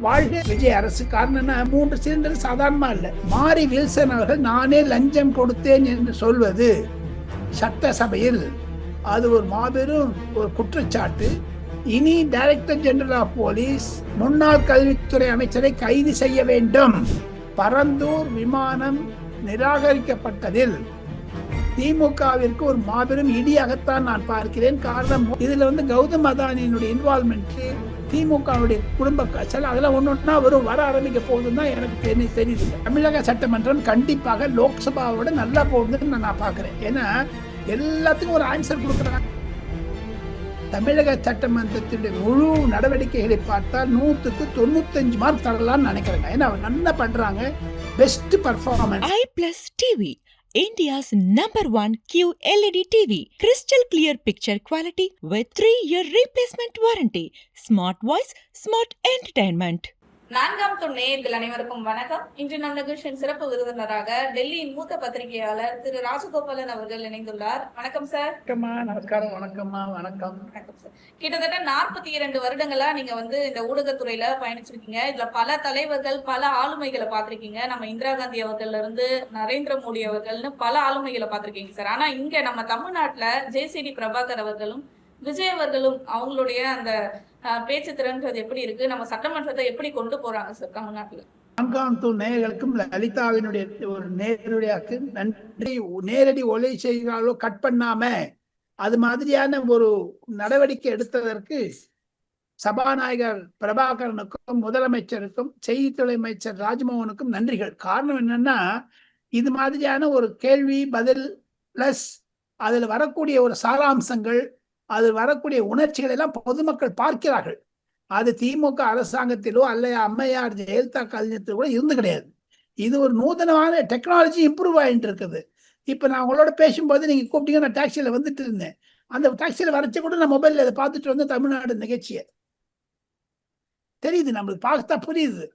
வாழ்க விஜய் அரசு. காரணம் 3 சிலிண்டர் சாதாரணமா இல்ல. மாரி வில்சன் அவர்கள் நானே லஞ்சம் கொடுத்தேன் என்று சொல்வது சட்டசபையில் அது ஒரு மாபெரும் ஒரு குற்றச்சாட்டு. இனி டைரக்டர் ஜெனரல் ஆஃப் போலீஸ் முன்னாள் கல்வித்துறை அமைச்சரை கைது செய்ய வேண்டும். பரந்தூர் விமானம் நிராகரிக்கப்பட்டதில் திமுகவிற்கு ஒரு மாபெரும் இடியாகத்தான் நான் பார்க்கிறேன். காரணம் இதுல கௌதம் அதானியினுடைய இன்வால்மெண்ட், திமுகவுடைய குடும்ப காய்ச்சல், அதெல்லாம் ஒன்னொன்னா வர ஆரம்பிக்க போகுதுன்னு தான் எனக்கு தெரியுது. தமிழக சட்டமன்றம் கண்டிப்பாக லோக்சபாவோட நல்லா போகுதுன்னு நான் பார்க்கிறேன். ஏன்னா எல்லாத்துக்கும் ஒரு ஆன்சர் கொடுக்குறாங்க. தமிழக சட்டமன்றத்தினுடைய முழு நடவடிக்கைகளை பார்த்தால் 100க்கு 95 மார்க் தரலாம்னு நினைக்கிறேன். ஏன்னா நல்லா பண்றாங்க. Best performance. iPlus TV, India's #1 QLED TV. Crystal clear picture quality with 3-year replacement warranty. Smart voice, smart entertainment. 4ஆம் தூண் நேயர்கள் அனைவருக்கும் வணக்கம். இன்று நம் நிகழ்ச்சியின் சிறப்பு விருந்தினராக டெல்லியின் மூத்த பத்திரிகையாளர் திரு ராஜகோபாலன் அவர்கள் இணைந்துள்ளார். வணக்கம் சார். நமஸ்காரம். வணக்கம்மா. வணக்கம். வணக்கம் சார். கிட்டத்தட்ட 42 வருடங்களா நீங்க இந்த ஊடகத்துறையில பயணிச்சிருக்கீங்க. இதுல பல தலைவர்கள், பல ஆளுமைகளை பார்த்திருக்கீங்க. நம்ம இந்திரா காந்தி அவர்கள்ல இருந்து நரேந்திர மோடி அவர்கள்னு பல ஆளுமைகளை பார்த்திருக்கீங்க சார். ஆனா இங்க நம்ம தமிழ்நாட்டுல ஜேசிடி பிரபாகர் அவர்களும் விஜய் அவர்களும் அவங்களுடைய அந்த பேச்சு திறன்றது எப்படி இருக்கு, நம்ம சட்டமன்றத்தை எப்படி கொண்டு போறாங்க சார் தமிழ்நாட்டுல? 4ஆம் தூண் நேயர்களுக்கும் லலிதாவினுடைய ஒரு நேரடியாக்கு நன்றி. நேரடி ஒலை செய்கிறாலோ கட் பண்ணாம அது மாதிரியான ஒரு நடவடிக்கை எடுத்ததற்கு சபாநாயகர் பிரபாகரனுக்கும் முதலமைச்சருக்கும் செய்தித்துறை அமைச்சர் ராஜ்மோகனுக்கும் நன்றிகள். காரணம் என்னன்னா, இது மாதிரியான ஒரு கேள்வி பதில் பிளஸ் அதுல வரக்கூடிய ஒரு சாராம்சங்கள், அது வரக்கூடிய உணர்ச்சிகள் எல்லாம் பொதுமக்கள் பார்க்கிறார்கள். அது திமுக அரசாங்கத்திலோ அல்ல அம்மையார் ஜெயலலிதா காலத்திலோ கூட இருந்து கிடையாது. இது ஒரு நூதனமான டெக்னாலஜி இம்ப்ரூவ் ஆகிட்டு இருக்குது. இப்ப நான் உங்களோட பேசும்போது நீங்க கூப்பிட்டீங்க, நான் டாக்ஸியில வந்துட்டு இருந்தேன். அந்த டாக்ஸியில வரைச்ச கூட நான் மொபைல்ல அதை பார்த்துட்டு வந்து தமிழ்நாடு நிகழ்ச்சியை தெரியுது, நம்மளுக்கு பார்த்தா புரியுது,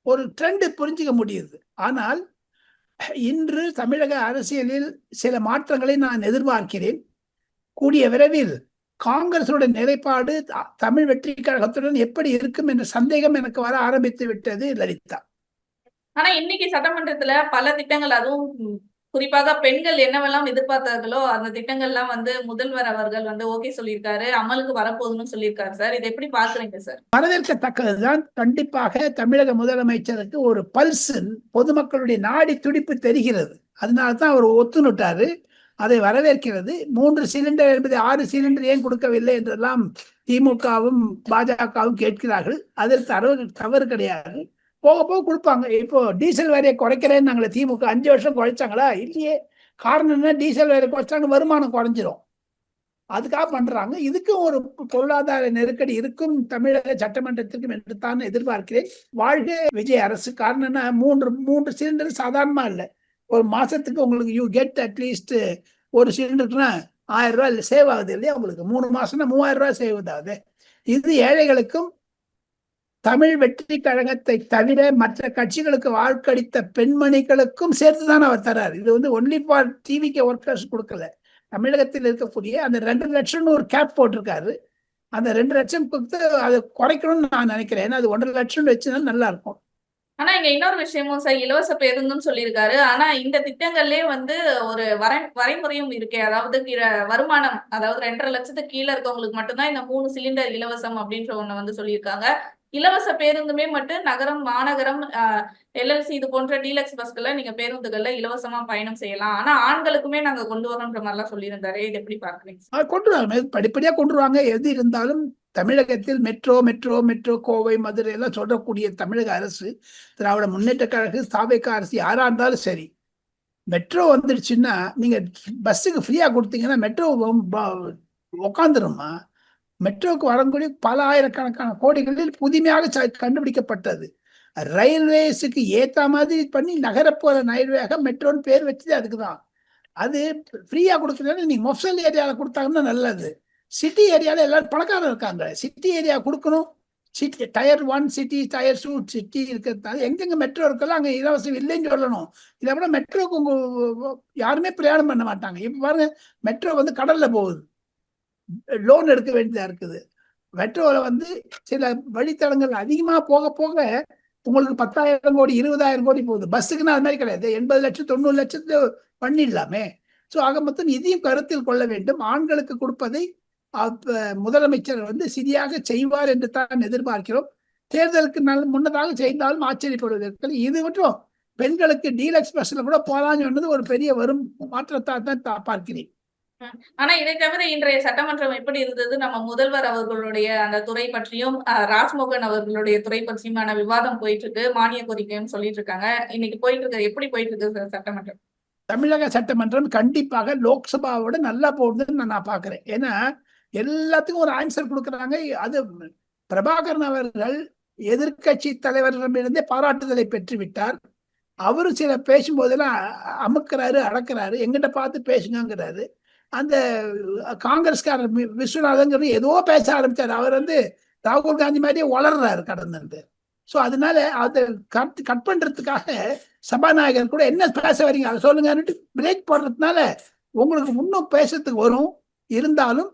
ஒரு ட்ரெண்ட் புரிஞ்சுக்க முடியுது. ஆனால் இன்று தமிழக அரசியலில் சில மாற்றங்களை நான் எதிர்பார்க்கிறேன். கூடிய விரைவில் காங்கிரஸோட நிலைப்பாடு தமிழ் வெற்றி கழகத்துடன் எப்படி இருக்கும் என்ற சந்தேகம் எனக்கு வர ஆரம்பித்து விட்டது லலிதா. ஆனா இன்னைக்கு சட்டமன்றத்துல பல திட்டங்கள், அதுவும் குறிப்பாக பெண்கள் என்னவெல்லாம் எதிர்பார்த்தார்களோ அந்த திட்டங்கள்லாம் முதல்வர் அவர்கள் ஓகே சொல்லியிருக்காரு, அமலுக்கு வரப்போகுதுன்னு சொல்லியிருக்காரு சார். இதை எப்படி பாக்குறீங்க சார்? வரவேற்கத்தக்கதுதான். கண்டிப்பாக தமிழக முதலமைச்சருக்கு ஒரு பல்ஸ், பொதுமக்களுடைய நாடி துடிப்பு தெரிகிறது. அதனால்தான் அவர் ஒத்துணுட்டாரு. அதை வரவேற்கிறது. 3 சிலிண்டர் என்பது 6 சிலிண்டர் ஏன் கொடுக்கவில்லை என்றெல்லாம் திமுகவும் பாஜகவும் கேட்கிறார்கள். அதற்கு தவறு கிடையாது. போக போக கொடுப்பாங்க. இப்போ டீசல் வேலையை குறைக்கிறேன்னு நாங்களே, திமுக 5 வருஷம் குறைச்சாங்களா? இல்லையே. காரணம் என்ன? டீசல் வேலை குறைச்சாங்க, வருமானம் குறைஞ்சிரும். அதுக்காக பண்றாங்க. இதுக்கும் ஒரு பொருளாதார நெருக்கடி இருக்கும் தமிழக சட்டமன்றத்திற்கும் என்று தான் எதிர்பார்க்கிறேன். வாழ்க விஜய் அரசு. காரணம் என்ன? 3 சிலிண்டர் சாதாரணமா இல்லை. ஒரு மாசத்துக்கு உங்களுக்கு யூ கெட் அட்லீஸ்ட் ஒரு சிலிண்டருக்குன்னா 1000 ரூபாய் சேவ் ஆகுது இல்லையா? உங்களுக்கு 3 மாசம்னா 3000 ரூபாய் சேவ் ஆகுது. இது ஏழைகளுக்கும் தமிழ் வெற்றி கழகத்தை தவிர மற்ற கட்சிகளுக்கு வாக்களித்த பெண்மணிகளுக்கும் சேர்த்துதான் அவர் தரார். இது ஒன்லி ஃபார் டிவிக்கு ஒர்க்கர்ஸ் கொடுக்கல. தமிழகத்தில் இருக்கக்கூடிய அந்த 2 லட்சம்னு ஒரு கேப் போட்டிருக்காரு. அந்த 2 லட்சம் கொடுத்து அதை குறைக்கணும்னு நான் நினைக்கிறேன். ஏன்னா அது 1.5 லட்சம் வச்சுதான் நல்லா இருக்கும். ஆனா இங்க இன்னொரு விஷயமும் சார், இலவச பேருந்தும் சொல்லியிருக்காரு. ஆனா இந்த திட்டங்கள்லயே ஒரு வரைமுறையும் இருக்கே. அதாவது வருமானம், அதாவது 2.5 லட்சத்துக்கு கீழே இருக்கவங்களுக்கு மட்டும்தான் இந்த 3 சிலிண்டர் இலவசம் அப்படின்ற ஒண்ணு சொல்லியிருக்காங்க. இலவச பேருந்துமே மட்டும் நகரம், மாநகரம், எல்எல்சி இது போன்ற டீலக்ஸ் பஸ்கள்ல நீங்க பேருந்துகள்ல இலவசமா பயணம் செய்யலாம். ஆனா ஆண்களுக்குமே நாங்க கொண்டு வரோன்ற மாதிரிலாம் சொல்லியிருந்தாரு. இது எப்படி பாக்குறீங்க? கொண்டு வாங்க, படிப்படியா கொண்டு வாங்க. எது இருந்தாலும் தமிழகத்தில் metro metro metro Kovai, Madurai எல்லாம் சொல்லக்கூடிய தமிழக அரசு, திராவிட முன்னேற்ற கழக தாவேக அரசு யாரா இருந்தாலும் சரி, மெட்ரோ வந்துடுச்சுன்னா நீங்க பஸ்ஸுக்கு ஃப்ரீயா கொடுத்தீங்கன்னா மெட்ரோ உட்காந்துருமா? மெட்ரோக்கு வரக்கூடிய பல ஆயிரக்கணக்கான கோடிகளில் புதுமையாக கண்டுபிடிக்கப்பட்டது. ரயில்வேஸுக்கு ஏத்த மாதிரி பண்ணி நகரப்புற ரயில்வேயாக மெட்ரோன்னு பேர் வச்சது அதுக்குதான். அது ஃப்ரீயா கொடுக்கறதுனால நீங்க மொஃபல் ஏரியாவில் கொடுத்தாங்கன்னா நல்லது. சிட்டி ஏரியாவில் எல்லாரும் பணக்காரர் இருக்காங்க. சிட்டி ஏரியா கொடுக்கணும். City tier 1 city, tier 2 city இருக்கிறதுனால எங்கெங்க மெட்ரோ இருக்கலாம் அங்கே இலவசம் இல்லைன்னு சொல்லணும். இதை விட மெட்ரோக்கு யாருமே பிரயாணம் பண்ண மாட்டாங்க. இப்போ பாருங்க, மெட்ரோ கடல்ல போகுது, லோன் எடுக்க வேண்டியதா இருக்குது. மெட்ரோல வந்து சில வழித்தடங்கள் அதிகமா போக போக உங்களுக்கு 10,000 கோடி 20,000 கோடி போகுது. பஸ்ஸுக்குன்னா அது மாதிரி கிடையாது. 80 லட்சம் 90 லட்சத்து பண்ணிடலாமே. ஸோ ஆக மொத்தம் இதையும் கருத்தில் கொள்ள வேண்டும். ஆண்களுக்கு கொடுப்பதை முதலமைச்சர் வந்து சரியாக செய்வார் என்று தான் எதிர்பார்க்கிறோம். தேர்தலுக்கு முன்னதாக செய்தாலும் ஆச்சரியப்படுவதற்கு இது மட்டும் பெண்களுக்கு டீலக்ஸ் பஸ்ல கூட போலான்னு சொன்னது ஒரு பெரிய வரும் மாற்றத்தான் தான் பார்க்கிறேன். ஆனா இதை தவிர இன்றைய சட்டமன்றம் எப்படி இருந்தது? நம்ம முதல்வர் அவர்களுடைய அந்த துறை பற்றியும் ராஜ்மோகன் அவர்களுடைய துறை பற்றியுமான விவாதம் போயிட்டு இருக்கு. மானிய கோரிக்கையும் சொல்லிட்டு இருக்காங்க. இன்னைக்கு போயிட்டு இருக்கு, எப்படி போயிட்டு இருக்கு சட்டமன்றம்? தமிழக சட்டமன்றம் கண்டிப்பாக லோக்சபாவோட நல்லா போகுதுன்னு நான் பாக்குறேன். ஏன்னா எல்லாத்துக்கும் ஒரு ஆன்சர் கொடுக்குறாங்க. அது பிரபாகரன் அவர்கள் எதிர்கட்சி தலைவரிடமிருந்தே பாராட்டுதலை பெற்று விட்டார். அவரு சில பேசும்போதெல்லாம் அமுக்கிறாரு, அடக்கிறாரு, எங்கிட்ட பார்த்து பேசுங்கிறாரு. அந்த காங்கிரஸ்காரர் விஸ்வநாதன் ஏதோ பேச ஆரம்பிச்சாரு. அவர் வந்து ராகுல் காந்தி மாதிரியே வளர்றாரு கடந்து. ஸோ அதனால அதை கட் பண்றதுக்காக சபாநாயகர் கூட என்ன பேச வரீங்க அதை சொல்லுங்கன்னுட்டு பிரேக் போடுறதுனால உங்களுக்கு இன்னும் பேசுறதுக்கு வரும். இருந்தாலும்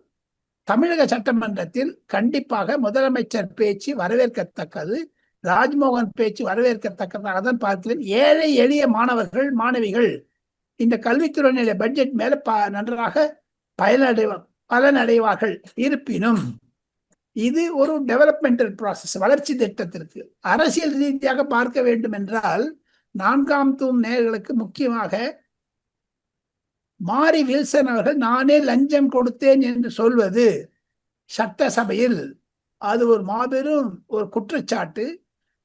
தமிழக சட்டமன்றத்தில் கண்டிப்பாக முதலமைச்சர் பேச்சு வரவேற்கத்தக்கது, ராஜ்மோகன் பேச்சு வரவேற்கத்தக்கதாக தான் பார்க்கிறேன். ஏழை எளிய மாணவர்கள் மாணவிகள் இந்த கல்வித்துறையினுடைய பட்ஜெட் மேல நன்றாக பலனடைவார்கள். இருப்பினும் இது ஒரு டெவலப்மெண்டல் ப்ராசஸ், வளர்ச்சி திட்டத்திற்கு அரசியல் ரீதியாக பார்க்க வேண்டும் என்றால் 4ஆம் தூண் நேயர்களுக்கு முக்கியமாக மாரி வில்சன் அவர்கள் நானே லஞ்சம் கொடுத்தேன் என்று சொல்வது சட்டசபையில் அது ஒரு மாபெரும் ஒரு குற்றச்சாட்டு.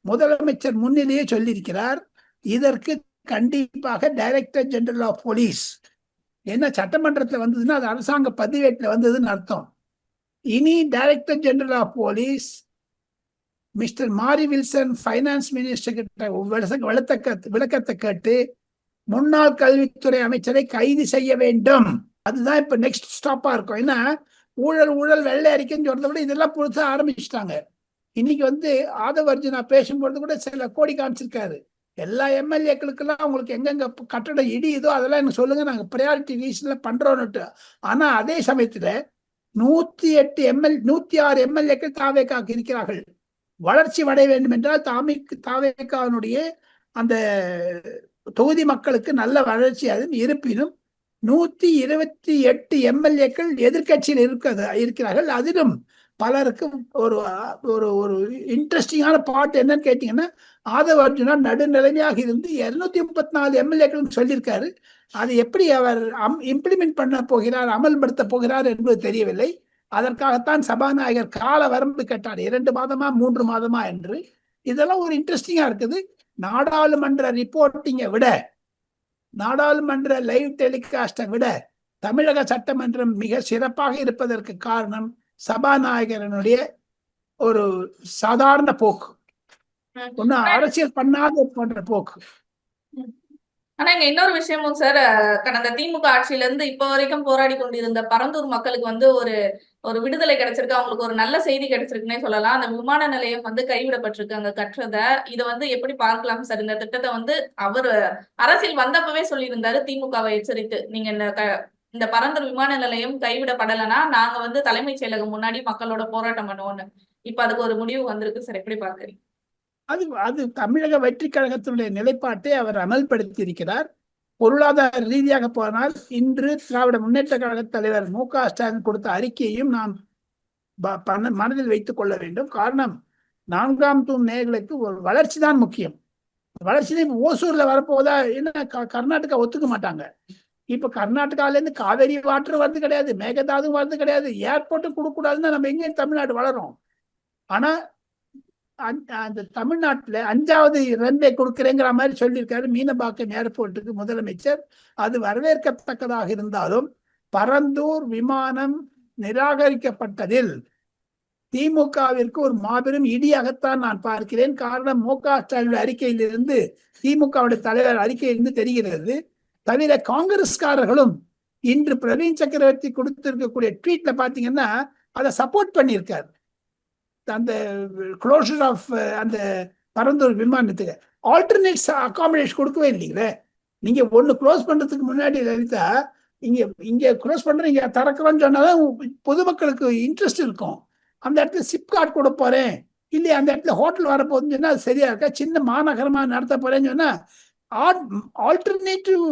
முதலமைச்சர் முன்னிலேயே சொல்லியிருக்கிறார். இதற்கு கண்டிப்பாக டைரக்டர் ஜெனரல் ஆஃப் போலீஸ் என்ன சட்டமன்றத்தில் வந்ததுன்னா அது அரசாங்க பதிவேட்டில் வந்ததுன்னு அர்த்தம். இனி director general of police mister Mari Wilson finance minister கிட்ட விளக்கத்தை கேட்டு முன்னாள் கல்வித்துறை அமைச்சரை கைது செய்ய வேண்டும். அதுதான் இப்ப நெக்ஸ்ட் ஸ்டாப்பா இருக்கும். ஏன்னா ஊழல் வெள்ளை அறிக்கைன்னு சொல்றதை விட இதெல்லாம் புதுசா ஆரம்பிச்சுட்டாங்க. இன்னைக்கு வந்து ஆதவர்ஜுனா பேசும்போது கூட சில கோடி காமிச்சிருக்காரு. எல்லா எம்எல்ஏக்களுக்கெல்லாம் உங்களுக்கு எங்கெங்க கட்டடம் இடியுதோ அதெல்லாம் எனக்கு சொல்லுங்க, நாங்க ப்ரையாரிட்டி ரீசன்ல பண்றோம்னுட்டு. ஆனா அதே சமயத்துல 106 எம்எல்ஏக்கள் தாவேக்காக்கு இருக்கிறார்கள். வளர்ச்சி அடைய வேண்டும் என்றால் தாவேக்காவினுடைய அந்த தொகுதி மக்களுக்கு நல்ல வளர்ச்சி. அதுவும் இருப்பினும் 128 எம்எல்ஏக்கள் எதிர்கட்சியில் இருக்கிறார்கள். அதிலும் பலருக்கு ஒரு ஒரு ஒரு இன்ட்ரெஸ்டிங்கான பார்ட் என்னன்னு கேட்டீங்கன்னா ஆதவ் அர்ஜுனா நடுநிலைமையாக இருந்து 234 எம்எல்ஏக்கள் சொல்லியிருக்காரு. அது எப்படி அவர் இம்ப்ளிமெண்ட் பண்ண போகிறார், அமல்படுத்த போகிறார் என்பது தெரியவில்லை. அதற்காகத்தான் சபாநாயகர் கால வரம்பு கேட்டார், 2 மாதமா 3 மாதமா என்று. இதெல்லாம் ஒரு இன்ட்ரெஸ்டிங்கா இருக்குது. நாடாளுமன்ற ரிப்போர்ட்டிங்கை விட, நாடாளுமன்ற லைவ் டெலிகாஸ்டை விட தமிழக சட்டமன்றம் மிக சிறப்பாக இருப்பதற்கு காரணம் சபாநாயகரனுடைய ஒரு சாதாரண போக்கு, ஒன்னும் அரசியல் பண்ணாத போன்ற போக்கு. ஆனா இங்க இன்னொரு விஷயமும் சார், கடந்த திமுக ஆட்சியில இருந்து இப்ப வரைக்கும் போராடி கொண்டிருந்த பரந்தூர் மக்களுக்கு வந்து ஒரு விடுதலை கிடைச்சிருக்கு, அவங்களுக்கு ஒரு நல்ல செய்தி கிடைச்சிருக்குன்னே சொல்லலாம். அந்த விமான நிலையம் வந்து கைவிடப்பட்டிருக்கு அங்க கட்டுறத. இதை வந்து எப்படி பார்க்கலாம் சார்? இந்த திட்டத்தை வந்து அவர் அரசியல் வந்தப்பவே சொல்லியிருந்தாரு, திமுகவை எச்சரித்து, நீங்க இந்த பரந்தூர் விமான நிலையம் கைவிடப்படலைன்னா நாங்க வந்து தலைமைச் செயலகம் முன்னாடி மக்களோட போராட்டம் பண்ணுவோம்னு. இப்ப அதுக்கு ஒரு முடிவு வந்திருக்கு சார், எப்படி பாக்குறீங்க? அது தமிழக வெற்றி கழகத்தினுடைய நிலைப்பாட்டை அவர் அமல்படுத்தி இருக்கிறார். பொருளாதார ரீதியாக போனால் இன்று திராவிட முன்னேற்ற கழக தலைவர் மு.க. ஸ்டாலின் கொடுத்த அறிக்கையையும் நாம் மனதில் வைத்துக் கொள்ள வேண்டும். காரணம், 4ஆம் தூண் நேயர்களுக்கு ஒரு வளர்ச்சி தான் முக்கியம். வளர்ச்சி ஓசூர்ல வரப்போதா என்ன கர்நாடகா ஒத்துக்க மாட்டாங்க. இப்ப கர்நாடகால இருந்து காவேரி வாட்டர் வருது கிடையாது, மேகதாதும் வருது கிடையாது, ஏர்போர்ட்டும் கொடுக்க கூடாதுன்னா நம்ம எங்கேயும் தமிழ்நாடு வளரும். ஆனா அந்த தமிழ்நாட்டுல 5வது ரன்வே கொடுக்கிறேங்கிற மாதிரி சொல்லியிருக்காரு மீனம்பாக்கம் ஏர்போர்ட்டுக்கு முதலமைச்சர். அது வரவேற்கத்தக்கதாக இருந்தாலும் பரந்தூர் விமானம் நிராகரிக்கப்பட்டதில் திமுகவிற்கு ஒரு மாபெரும் இடியாகத்தான் நான் பார்க்கிறேன். காரணம், மு.க. ஸ்டாலின் அறிக்கையிலிருந்து, திமுகவுடைய தலைவர் அறிக்கையிலிருந்து தெரிகிறது. தவிர காங்கிரஸ்காரர்களும் இன்று பிரவீன் சக்கரவர்த்தி கொடுத்திருக்கக்கூடிய ட்வீட்ல பாத்தீங்கன்னா அதை சப்போர்ட் பண்ணியிருக்காரு. அந்த க்ளோஷர் ஆஃப் அந்த பரந்தூர் விமானத்துக்கு ஆல்டர்னேட்ஸ் அகாமடேஷன் கொடுக்கவே இல்லைங்களே. நீங்க ஒண்ணு க்ளோஸ் பண்றதுக்கு முன்னாடி லலிதா இங்க க்ளோஸ் பண்ற இங்க திறக்கிறோம்னு சொன்னாதான் பொதுமக்களுக்கு இன்ட்ரெஸ்ட் இருக்கும். அந்த இடத்துல சிப்காட் கூட போறேன், இல்லையா அந்த இடத்துல ஹோட்டல் வரப்போகுதுன்னு சொன்னா அது சரியா இருக்கா? சின்ன மாநகரமா நடத்த போறேன்னு சொன்னா ஆல்டர்னேட்டிவ்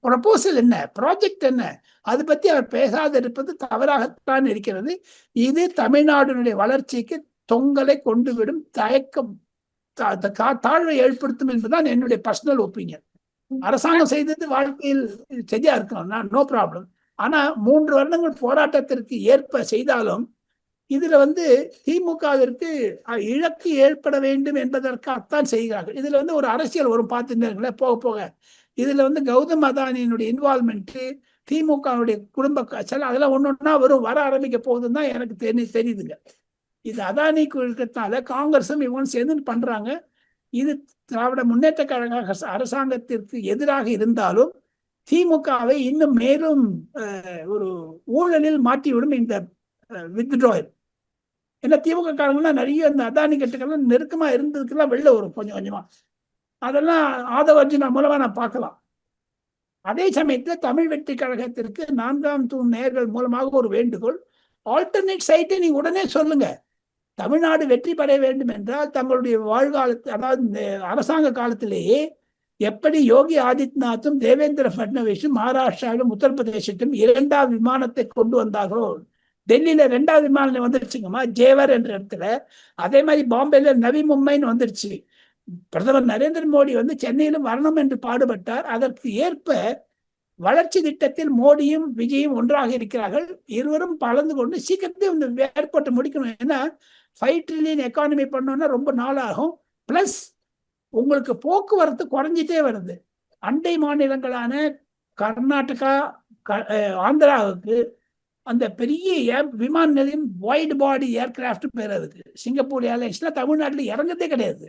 ப்ரொபோசல் என்ன, ப்ராஜெக்ட் என்ன, அது பத்தி அவர் பேசாது இருப்பது தவறாகத்தான் இருக்கிறது. இது தமிழ்நாட்டினுடைய வளர்ச்சிக்கு தொங்கலை கொண்டு விடும், தயக்கம் தாழ்வை ஏற்படுத்தும் என்பதுதான் என்னுடைய பர்சனல் ஒப்பீனியன். அரசாங்கம் செய்தது வாழ்க்கையில் சரியா இருக்கணும், நோ ப்ராப்ளம். ஆனா 3 வருடங்கள் போராட்டத்திற்கு ஏற்ப செய்தாலும் இதுல திமுகவிற்கு இழக்கு ஏற்பட வேண்டும் என்பதற்காகத்தான் செய்கிறார்கள். இதுல ஒரு அரசியல் வரும் பார்த்துருந்தீங்களே போக போக. இதுல கௌதம் அதானியினுடைய இன்வால்மெண்ட், திமுகவுடைய குடும்ப காய்ச்சல், அதெல்லாம் ஒன்னொன்னா வர ஆரம்பிக்க போகுதுன்னு தான் எனக்கு தெரியுதுங்க. இது அதானிக்கு இருக்கிறதுனால காங்கிரஸும் இவங்க சேர்ந்து பண்றாங்க. இது திராவிட முன்னேற்ற கழக அரசாங்கத்திற்கு எதிராக இருந்தாலும் திமுகவை இன்னும் மேலும் ஒரு ஊழலில் மாற்றிவிடும் இந்த வித்ட்ராயல். ஏன்னா திமுக காரங்கள்லாம் நிறைய இந்த அதானி கட்டுக்கெல்லாம் நெருக்கமா இருந்ததுக்கெல்லாம் வெளில வரும் கொஞ்சம் கொஞ்சமா. அதெல்லாம் ஆதவ அர்ஜுனா மூலமா நான் பார்க்கலாம். அதே சமயத்துல தமிழ் வெற்றி கழகத்திற்கு 4ஆம் தூண் நேயர்கள் மூலமாக ஒரு வேண்டுகோள், ஆல்டர்னேட் சைட்டை நீங்க உடனே சொல்லுங்க. தமிழ்நாடு வெற்றி பெற வேண்டும் என்றால் தங்களுடைய வாழ்காலத்து, அதாவது இந்த அரசாங்க காலத்திலேயே எப்படி யோகி ஆதித்யநாத்தும் தேவேந்திர பட்னவிஸும் மகாராஷ்டிராவிலும் உத்தரப்பிரதேசத்திலும் 2வது விமானத்தை கொண்டு வந்தார்களோ, டெல்லியில 2வது விமானம் வந்துருச்சுங்கம்மா ஜேவர் என்ற இடத்துல. அதே மாதிரி பாம்பேல நவி மும்பைன்னு வந்துருச்சு. பிரதமர் நரேந்திர மோடி சென்னையிலும் வரணும் என்று பாடுபட்டார். அதற்கு ஏற்ப வளர்ச்சி திட்டத்தில் மோடியும் விஜயும் ஒன்றாக இருக்கிறார்கள். இருவரும் கலந்து கொண்டு சீக்கிரத்தை ஏற்பட்டு முடிக்கணும். ஏன்னா 5 trillion எக்கானமி பண்ணோம்னா ரொம்ப நாள் ஆகும். பிளஸ் உங்களுக்கு போக்குவரத்து குறைஞ்சிட்டே வருது. அண்டை மாநிலங்களான கர்நாடகா, ஆந்திராவுக்கு அந்த பெரிய விமான நிலையம் வைட் பாடி ஏர்கிராஃப்ட் பேர் அதுக்கு. சிங்கப்பூர் ஏர்லைன்ஸ்லாம் தமிழ்நாட்டில் இறங்கதே கிடையாது.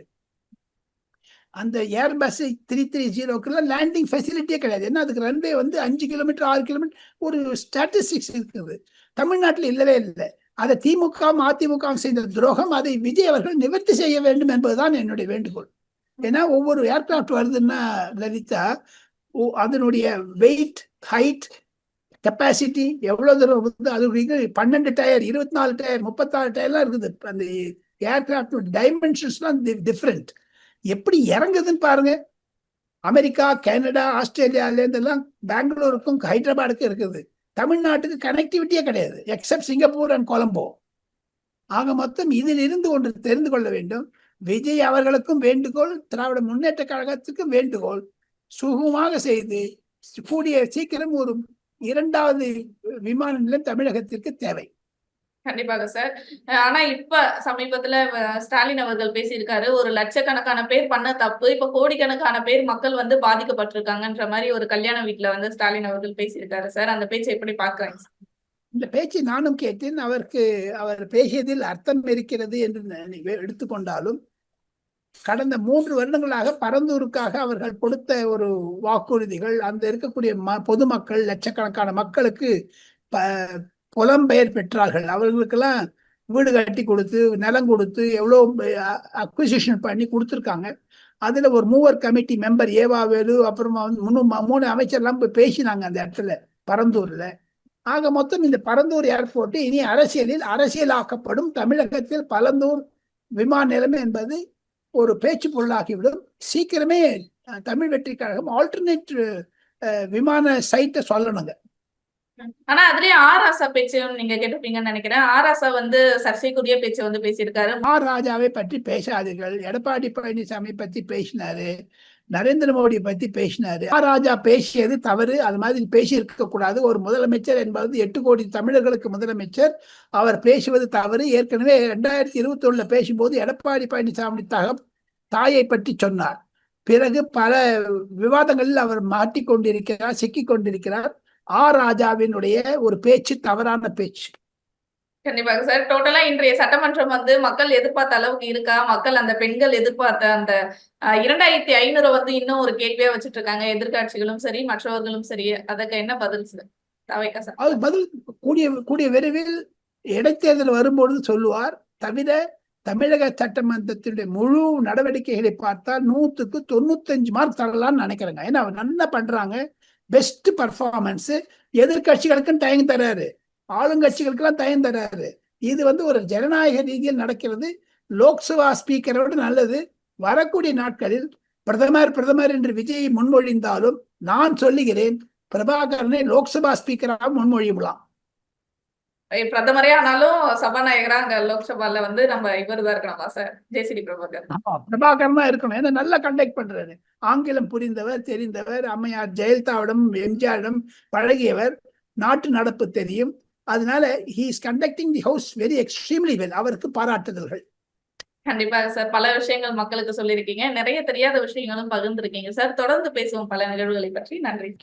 அந்த ஏர்பஸ் 330க்குலாம் லேண்டிங் ஃபெசிலிட்டியே கிடையாது. ஏன்னா அதுக்கு ரன்வே 5 கிலோமீட்டர் 6 கிலோமீட்டர் ஒரு ஸ்டாட்டிஸ்டிக்ஸ் இருக்குது. தமிழ்நாட்டில் இல்லவே இல்லை. அதை திமுக அதிமுக செய்த துரோகம், அதை விஜய் அவர்கள் நிவர்த்தி செய்ய வேண்டும் என்பதுதான் என்னுடைய வேண்டுகோள். ஏன்னா ஒவ்வொரு ஏர்கிராஃப்ட் வருதுன்னா லலிதா, அதனுடைய வெயிட், ஹைட், கெப்பாசிட்டி எவ்வளவு தூரம் அது 12 டயர், 24 டயர், 36 டயர்லாம் இருக்குது. அந்த ஏர்கிராஃப்ட் டைமென்ஷன்ஸ்லாம் டிஃப்ரெண்ட். எப்படி இறங்குதுன்னு பாருங்க. அமெரிக்கா, கனடா, ஆஸ்திரேலியாலேருந்து எல்லாம் பெங்களூருக்கும் ஹைதராபாடுக்கும் இருக்குது. தமிழ்நாட்டுக்கு கனெக்டிவிட்டியே கிடையாது, எக்ஸப்ட் சிங்கப்பூர் அண்ட் கொலம்போ. ஆக மொத்தம் இதில் இருந்து ஒன்று தெரிந்து கொள்ள வேண்டும். விஜய் அவர்களுக்கும் வேண்டுகோள், திராவிட முன்னேற்ற கழகத்துக்கும் வேண்டுகோள், சுகமாக செய்து கூடிய சீக்கிரம் ஒரு 2வது விமான நிலையம் தமிழகத்திற்கு தேவை. கண்டிப்பாக சார். ஆனா இப்ப சமீபத்துல ஸ்டாலின் அவர்கள் பேசியிருக்காரு, ஒரு லட்சக்கணக்கான பேர் பண்ண தப்பு இப்ப கோடிக்கணக்கான பேர் மக்கள் பாதிக்கப்பட்டிருக்காங்கன்ற மாதிரி ஒரு கல்யாண வீட்டுல ஸ்டாலின் அவர்கள் பேசியிருக்காரு சார். அந்த பேச்சை எப்படி பாக்குறாங்க? இந்த பேச்சை நானும் கேட்டேன். அவர் பேசியதில் அர்த்தம் இருக்கிறது என்று எடுத்துக்கொண்டாலும், கடந்த 3 வருடங்களாக பரந்தூருக்காக அவர்கள் கொடுத்த ஒரு வாக்குறுதிகள், அந்த இருக்கக்கூடிய பொதுமக்கள், லட்சக்கணக்கான மக்களுக்கு புலம்பெயர் பெற்றார்கள். அவர்களுக்கெல்லாம் வீடு கட்டி கொடுத்து, நிலம் கொடுத்து, எவ்வளோ அக்விசிஷன் பண்ணி கொடுத்துருக்காங்க. அதுல ஒரு மூவர் கமிட்டி மெம்பர் ஏவாவேலு, அப்புறமா 3 அமைச்சர்லாம் போய் பேசினாங்க அந்த இடத்துல பரந்தூர்ல. ஆக மொத்தம் இந்த பரந்தூர் ஏர்போர்ட் இனி அரசியலாக்கப்படும். தமிழகத்தில் பரந்தூர் விமான நிலையம் என்பது ஒரு பேச்சு பொருளாகிவிடும். சீக்கிரமே தமிழ் வெற்றி கழகம் ஆல்டர்னேட் விமான சைட்டை சொல்லணுங்க. ஆனா அதுலயே ஆராசா பேச்சு நீங்க கேட்டிருப்பீங்கன்னு நினைக்கிறேன். ஆராசா சர்ச்சைக்குரிய பேச்சு பேசியிருக்காரு. ராஜாவை பற்றி பேசாதீர்கள். எடப்பாடி பழனிசாமி பத்தி பேசினாரு, நரேந்திர மோடி பத்தி பேசினாரு. ராஜா பேசியது தவறு. அது மாதிரி பேசி இருக்க கூடாது. ஒரு முதலமைச்சர் என்பது 8 கோடி தமிழர்களுக்கு முதலமைச்சர். அவர் பேசுவது தவறு. ஏற்கனவே 2021 பேசும்போது எடப்பாடி பழனிசாமி தாயை பற்றி சொன்னார். பிறகு பல விவாதங்களில் அவர் மாட்டிக்கொண்டிருக்கிறார், சிக்கிக் கொண்டிருக்கிறார். ராஜாவினுடைய ஒரு பேச்சு தவறான பேச்சு. கண்டிப்பாக சார். டோட்டலா இன்றைய சட்டமன்றம் மக்கள் எதிர்பார்த்த அளவுக்கு இருக்கா? மக்கள் அந்த பெண்கள் எதிர்பார்த்த அந்த 2500 இன்னும் ஒரு கேள்வியா வச்சுட்டு இருக்காங்க, எதிர்கட்சிகளும் சரி மற்றவர்களும் சரி. அதுக்கு என்ன பதில் சார்? அது பதில் கூடிய விரைவில் இடைத்தேர்தல் வரும்பொழுது சொல்லுவார். தவிர தமிழக சட்டமன்றத்தினுடைய முழு நடவடிக்கைகளை பார்த்தால் 100க்கு 95 மார்க் தரலாம்னு நினைக்கிறேங்க. ஏன்னா அவர் நல்லா பண்றாங்க, பெஸ்ட் பர்ஃபார்மன்ஸ். எதிர்கட்சிகளுக்கும் டைம் தராரு, ஆளுங்கட்சிகளுக்கெல்லாம் டைம் தராரு. இது ஒரு ஜனநாயக ரீதியில் நடக்கிறது. லோக்சபா ஸ்பீக்கரோடு நல்லது. வரக்கூடிய நாட்களில் பிரதமர் பிரதமர் என்று விஜய் முன்மொழிந்தாலும் நான் சொல்லுகிறேன், பிரபாகரனை லோக்சபா ஸ்பீக்கராக முன்மொழியலாம். பிரதமரே ஆனாலும் சபாநாயகரா அங்க லோக்சபால நம்ம இவர்தான் இருக்கணுமா சார்? ஜேசிடி பிரபாகர். ஆமா, பிரபாகரன் தான் இருக்கணும். ஏன்னா நல்லா கண்டக்ட் பண்றாரு. ஆங்கிலம் புரிந்தவர், தெரிந்தவர், அம்மையார் ஜெயலலிதாவிடம் எம்ஜிஆரிடம் பழகியவர், நாட்டு நடப்பு தெரியும். அதனால he is conducting the house very extremely well. அவருக்கு பாராட்டுதல்கள். கண்டிப்பாக சார். பல விஷயங்கள் மக்களுக்கு சொல்லியிருக்கீங்க. நிறைய தெரியாத விஷயங்களும் பகிர்ந்திருக்கீங்க சார். தொடர்ந்து பேசுவோம் பல நிகழ்வுகளை பற்றி. நன்றி.